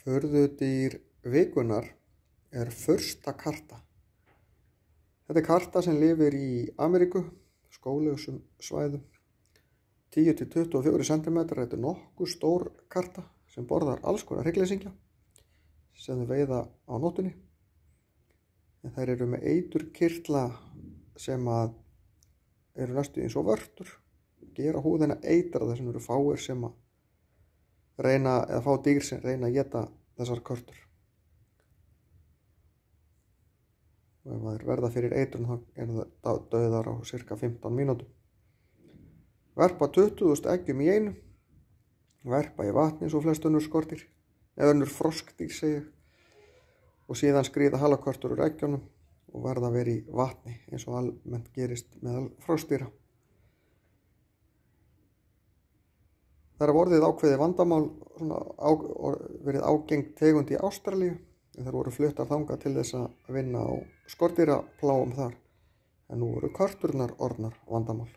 Furðudýr vikunnar er furstakarta. Þetta er karta sem lifir í Ameríku, skóglausum svæðum. 10-24 cm. Þetta er nokkuð stór karta sem borðar alls konar hryggleysingja sem þau veiða á nóttunni. En þær eru með eiturkirtla sem eru næstu eins og vörtur, gera húðina eitra. Þess vegna eru fáir sem fá dýr sem reyna að éta þessar körtur. Og ef þær verða fyrir eitrun þá eru það dauðar á cirka 15 mínútum. Verpa 20.000 eggjum í einu, verpa í vatni eins og flest önnur skordýr, eða önnur froskdýr segi ég, og síðan skríða halakörtur úr eggjunum og verða að vera í vatni eins og almennt gerist meðal froskdýra. Það er orðið ákveðið vandamál, verið ágengd tegund í Ástralíu, en þær voru fluttar þangað til þess að vinna á skordýrapláum þar, en nú eru körturnar orðnar vandamál.